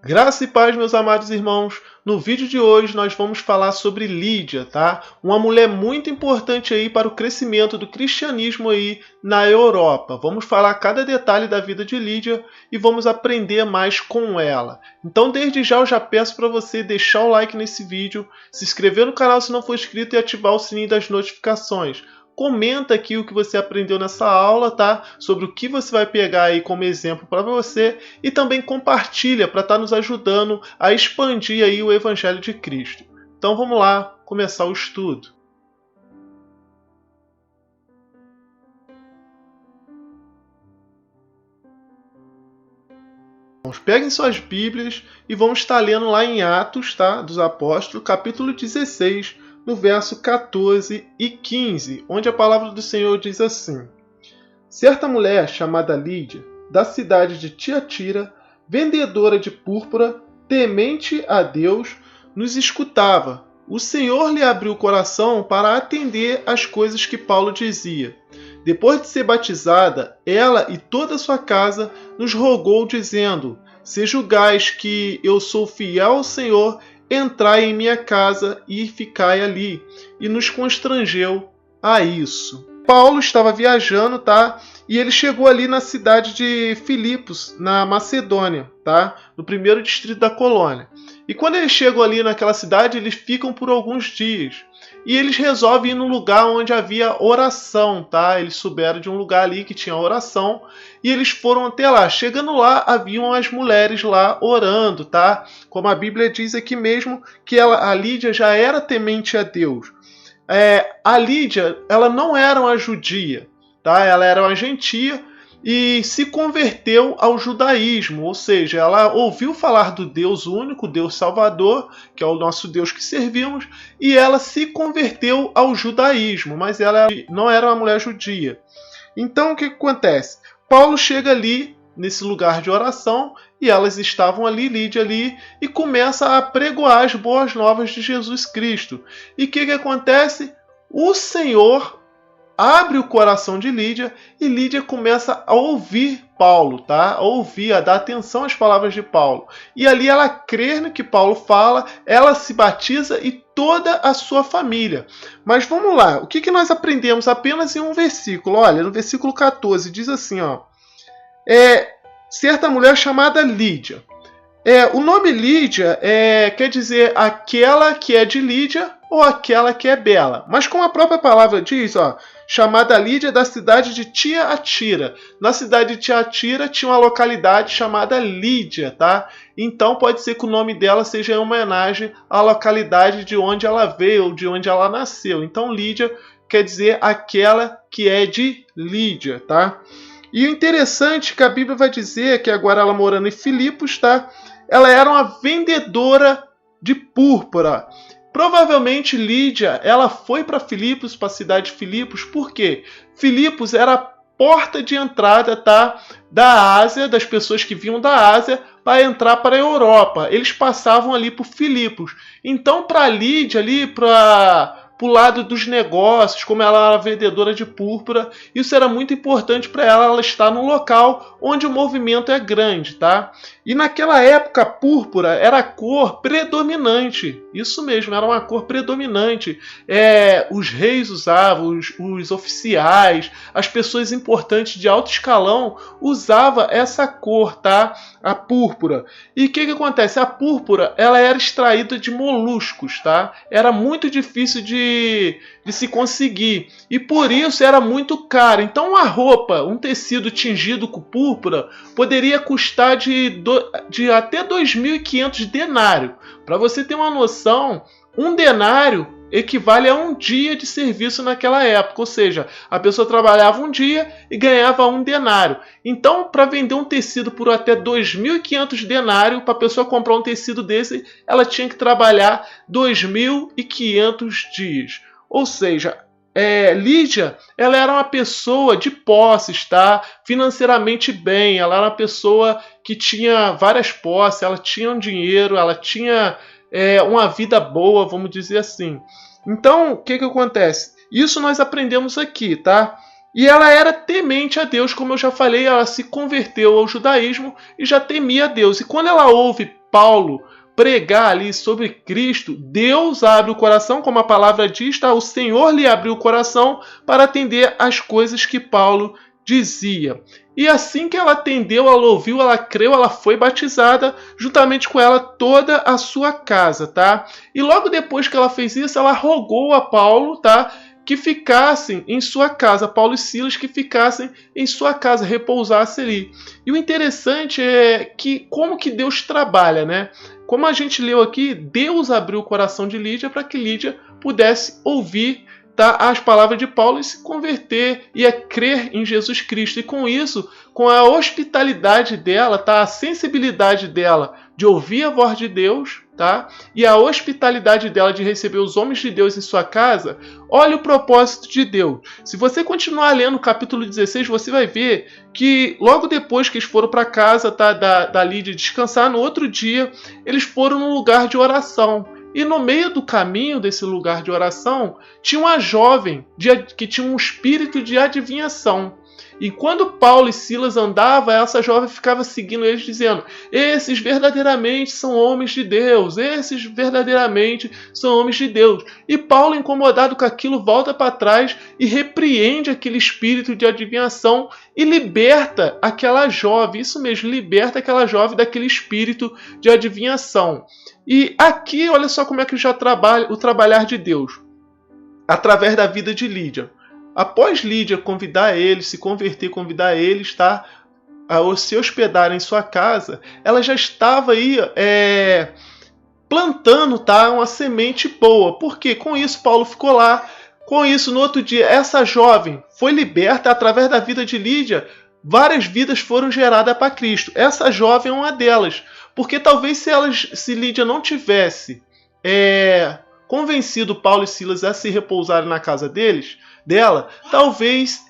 Graça e paz, meus amados irmãos. No vídeo de hoje nós vamos falar sobre Lídia, tá? Uma mulher muito importante aí para o crescimento do cristianismo aí na Europa. Vamos falar cada detalhe da vida de Lídia e vamos aprender mais com ela. Então, desde já eu já peço para você deixar o like nesse vídeo, se inscrever no canal se não for inscrito e ativar o sininho das notificações. Comenta aqui o que você aprendeu nessa aula, tá? Sobre o que você vai pegar aí como exemplo para você e também compartilha para estar nos ajudando a expandir aí o Evangelho de Cristo. Então vamos lá começar o estudo. Peguem suas Bíblias e vamos estar lendo lá em Atos, tá? Dos Apóstolos, capítulo 16, no verso 14 e 15, onde a palavra do Senhor diz assim: Certa mulher chamada Lídia, da cidade de Tiatira, vendedora de púrpura, temente a Deus, nos escutava. O Senhor lhe abriu o coração para atender às coisas que Paulo dizia. Depois de ser batizada, ela e toda a sua casa nos rogou, dizendo: Se julgais que eu sou fiel ao Senhor, entrai em minha casa e ficai ali. E nos constrangeu a isso. Paulo estava viajando, tá? E ele chegou ali na cidade de Filipos, na Macedônia, tá? No primeiro distrito da colônia. E quando eles chegam ali naquela cidade, eles ficam por alguns dias. E eles resolvem ir num lugar onde havia oração, tá? Eles souberam de um lugar ali que tinha oração e eles foram até lá. Chegando lá, haviam as mulheres lá orando, tá? Como a Bíblia diz aqui mesmo, que a Lídia já era temente a Deus. A Lídia, ela não era uma judia, tá? Ela era uma gentia e se converteu ao judaísmo, ou seja, ela ouviu falar do Deus único, Deus Salvador, que é o nosso Deus que servimos, e ela se converteu ao judaísmo, mas ela não era uma mulher judia. Então o que acontece? Paulo chega ali nesse lugar de oração e elas estavam ali, Lídia ali, e começa a pregoar as boas novas de Jesus Cristo. E o que acontece? O Senhor abre o coração de Lídia e Lídia começa a ouvir Paulo, tá? A ouvir, a dar atenção às palavras de Paulo. E ali ela crê no que Paulo fala, ela se batiza e toda a sua família. Mas vamos lá, o que nós aprendemos apenas em um versículo? Olha, no versículo 14 diz assim, ó. Certa mulher chamada Lídia. O nome Lídia quer dizer aquela que é de Lídia ou aquela que é bela. Mas como a própria palavra diz, ó, chamada Lídia da cidade de Tiatira. Na cidade de Tiatira tinha uma localidade chamada Lídia, tá? Então pode ser que o nome dela seja em homenagem à localidade de onde ela veio ou de onde ela nasceu. Então Lídia quer dizer aquela que é de Lídia, tá? E o interessante é que a Bíblia vai dizer que agora ela morando em Filipos, tá? Ela era uma vendedora de púrpura. Provavelmente Lídia, ela foi para Filipos, para a cidade de Filipos, por quê? Filipos era a porta de entrada, tá? Da Ásia, das pessoas que vinham da Ásia para entrar para a Europa. Eles passavam ali por Filipos. Então, para Lídia ali, para o lado dos negócios, como ela era vendedora de púrpura, isso era muito importante para ela estar num local onde o movimento é grande, tá? E naquela época a púrpura era a cor predominante, isso mesmo, era uma cor predominante. Os reis usavam, os oficiais, as pessoas importantes de alto escalão usavam essa cor, tá? A púrpura. E o que acontece? A púrpura ela era extraída de moluscos, tá? Era muito difícil de se conseguir e por isso era muito caro. Então uma roupa, um tecido tingido com púrpura poderia custar de até 2.500 denários. Para você ter uma noção, um denário equivale a um dia de serviço naquela época, ou seja, a pessoa trabalhava um dia e ganhava um denário. Então, para vender um tecido por até 2.500 denários, para a pessoa comprar um tecido desse, ela tinha que trabalhar 2.500 dias. Ou seja, Lídia, ela era uma pessoa de posses, tá? Financeiramente bem, ela era uma pessoa que tinha várias posses, ela tinha um dinheiro, ela tinha uma vida boa, vamos dizer assim. Então, o que acontece? Isso nós aprendemos aqui, tá? E ela era temente a Deus, como eu já falei, ela se converteu ao judaísmo e já temia a Deus. E quando ela ouve Paulo pregar ali sobre Cristo, Deus abre o coração, como a palavra diz, tá? O Senhor lhe abriu o coração para atender às coisas que Paulo dizia. E assim que ela atendeu, ela ouviu, ela creu, ela foi batizada, juntamente com ela toda a sua casa, tá? E logo depois que ela fez isso, ela rogou a Paulo, tá? Que ficassem em sua casa, Paulo e Silas que ficassem em sua casa, repousassem ali. E o interessante é que como que Deus trabalha, né? Como a gente leu aqui, Deus abriu o coração de Lídia para que Lídia pudesse ouvir, tá, as palavras de Paulo e se converter e a crer em Jesus Cristo. E com isso, com a hospitalidade dela, tá, a sensibilidade dela de ouvir a voz de Deus, tá, e a hospitalidade dela de receber os homens de Deus em sua casa, olha o propósito de Deus. Se você continuar lendo o capítulo 16, você vai ver que logo depois que eles foram para casa, tá, da Lídia descansar, no outro dia, eles foram num lugar de oração. E no meio do caminho desse lugar de oração, tinha uma jovem que tinha um espírito de adivinhação. E quando Paulo e Silas andavam, essa jovem ficava seguindo eles, dizendo: esses verdadeiramente são homens de Deus, esses verdadeiramente são homens de Deus. E Paulo, incomodado com aquilo, volta para trás e repreende aquele espírito de adivinhação e liberta aquela jovem, isso mesmo, liberta aquela jovem daquele espírito de adivinhação. E aqui, olha só como é que já trabalha o trabalhar de Deus, através da vida de Lídia. Após Lídia convidar eles, se converter, convidar eles, tá, a se hospedar em sua casa, ela já estava aí plantando, tá, uma semente boa. Porque com isso Paulo ficou lá. Com isso, no outro dia, essa jovem foi liberta através da vida de Lídia. Várias vidas foram geradas para Cristo. Essa jovem é uma delas. Porque talvez se Lídia não tivesse convencido Paulo e Silas a se repousarem na casa dela, talvez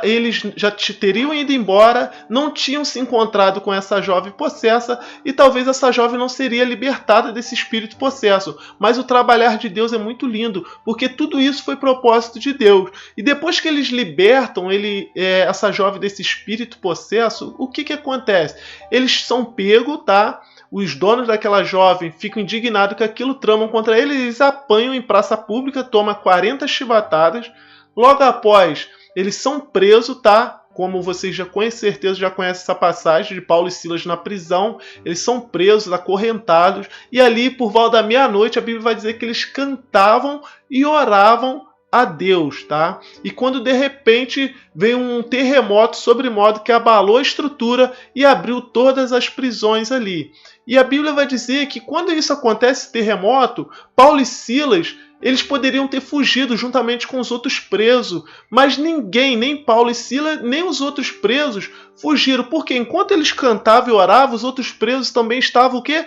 eles já teriam ido embora, não tinham se encontrado com essa jovem possessa e talvez essa jovem não seria libertada desse espírito possesso. Mas o trabalhar de Deus é muito lindo, porque tudo isso foi propósito de Deus. E depois que eles libertam essa jovem desse espírito possesso, o que acontece? Eles são pegos, tá? Os donos daquela jovem ficam indignados que aquilo tramam contra eles, eles apanham em praça pública, tomam 40 chibatadas. Logo após, eles são presos, tá? Como vocês já com certeza já conhecem essa passagem de Paulo e Silas na prisão. Eles são presos, acorrentados. E ali, por volta da meia-noite, a Bíblia vai dizer que eles cantavam e oravam a Deus, tá? E quando de repente veio um terremoto sobremodo que abalou a estrutura e abriu todas as prisões ali. E a Bíblia vai dizer que quando isso acontece, esse terremoto, Paulo e Silas, eles poderiam ter fugido juntamente com os outros presos, mas ninguém, nem Paulo e Silas, nem os outros presos fugiram, porque enquanto eles cantavam e oravam, os outros presos também estavam o quê?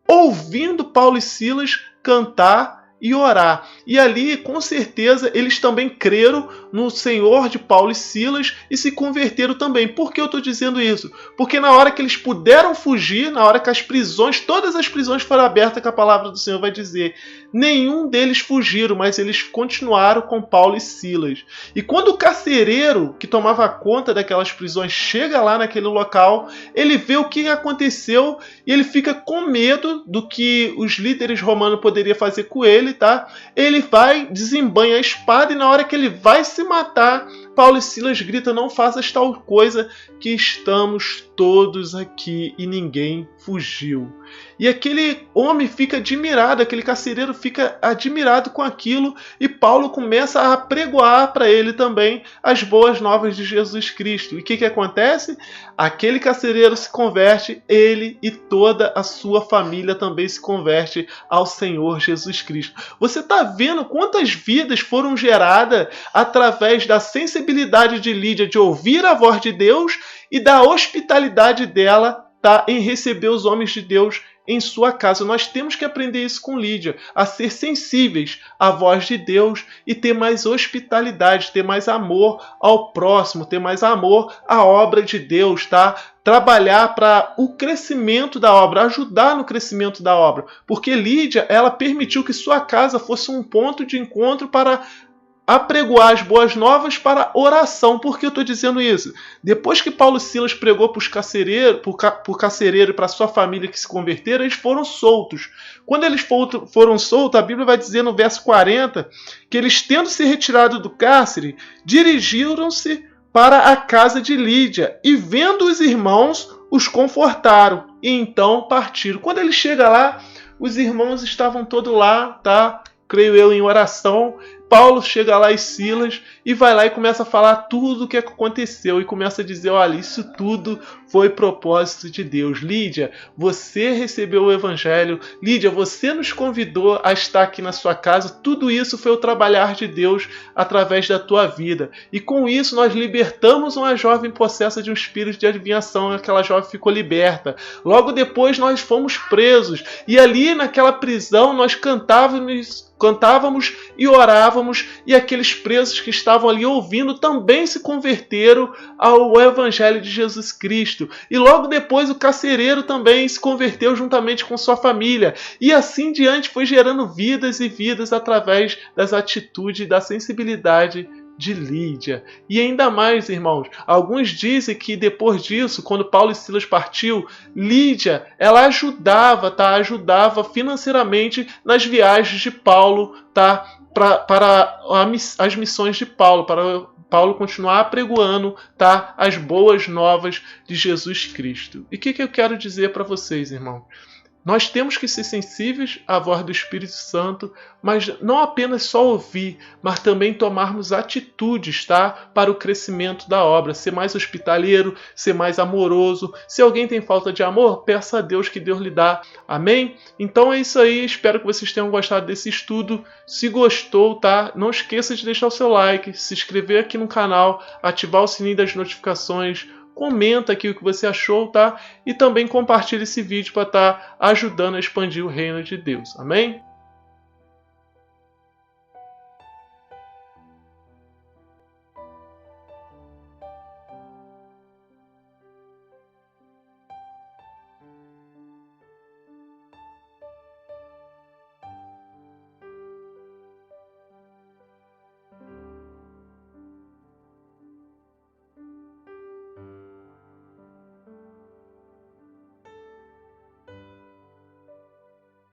Ouvindo Paulo e Silas cantar e orar. E ali, com certeza, eles também creram no Senhor de Paulo e Silas e se converteram também. Por que eu estou dizendo isso? Porque na hora que eles puderam fugir, na hora que as prisões, todas as prisões foram abertas, que a palavra do Senhor vai dizer, nenhum deles fugiram, mas eles continuaram com Paulo e Silas. E quando o carcereiro que tomava conta daquelas prisões chega lá naquele local, ele vê o que aconteceu e ele fica com medo do que os líderes romanos poderiam fazer com ele, tá? Ele vai, desembanha a espada e na hora que ele vai se matar, Paulo e Silas gritam: não faças tal coisa, que estamos todos aqui e ninguém fugiu. E aquele homem fica admirado, aquele carcereiro fica admirado com aquilo e Paulo começa a apregoar para ele também as boas novas de Jesus Cristo. E o que acontece? Aquele carcereiro se converte, ele e toda a sua família também se converte ao Senhor Jesus Cristo. Você está vendo quantas vidas foram geradas através da sensibilidade de Lídia de ouvir a voz de Deus e da hospitalidade dela, tá, em receber os homens de Deus em sua casa. Nós temos que aprender isso com Lídia, a ser sensíveis à voz de Deus e ter mais hospitalidade, ter mais amor ao próximo, ter mais amor à obra de Deus, tá? Trabalhar para o crescimento da obra, ajudar no crescimento da obra. Porque Lídia, ela permitiu que sua casa fosse um ponto de encontro para apregoar as boas novas para oração. Por que eu estou dizendo isso? Depois que Paulo e Silas pregou para o carcereiro e para sua família que se converteram, eles foram soltos. Quando eles foram soltos, a Bíblia vai dizer no verso 40 que eles, tendo se retirado do cárcere, dirigiram-se para a casa de Lídia e, vendo os irmãos, os confortaram e então partiram. Quando ele chega lá, os irmãos estavam todos lá, tá? Creio eu, em oração. Paulo chega lá e Silas e vai lá e começa a falar tudo o que aconteceu e começa a dizer, olha, isso tudo foi propósito de Deus. Lídia, você recebeu o evangelho. Lídia, você nos convidou a estar aqui na sua casa. Tudo isso foi o trabalhar de Deus através da tua vida. E com isso nós libertamos uma jovem possessa de um espírito de adivinhação. Aquela jovem ficou liberta. Logo depois nós fomos presos. E ali naquela prisão nós cantávamos e orávamos, e aqueles presos que estavam ali ouvindo também se converteram ao Evangelho de Jesus Cristo. E logo depois o carcereiro também se converteu juntamente com sua família. E assim diante foi gerando vidas e vidas através das atitudes e da sensibilidade de Lídia. E ainda mais, irmãos, alguns dizem que depois disso, quando Paulo e Silas partiu, Lídia, ela ajudava financeiramente nas viagens de Paulo, tá? Para as missões de Paulo, para Paulo continuar apregoando, tá? As boas novas de Jesus Cristo. E o que eu quero dizer para vocês, irmãos? Nós temos que ser sensíveis à voz do Espírito Santo, mas não apenas só ouvir, mas também tomarmos atitudes, tá? Para o crescimento da obra. Ser mais hospitaleiro, ser mais amoroso. Se alguém tem falta de amor, peça a Deus que Deus lhe dá. Amém? Então é isso aí. Espero que vocês tenham gostado desse estudo. Se gostou, tá? Não esqueça de deixar o seu like, se inscrever aqui no canal, ativar o sininho das notificações. Comenta aqui o que você achou, tá? E também compartilhe esse vídeo para estar ajudando a expandir o reino de Deus. Amém?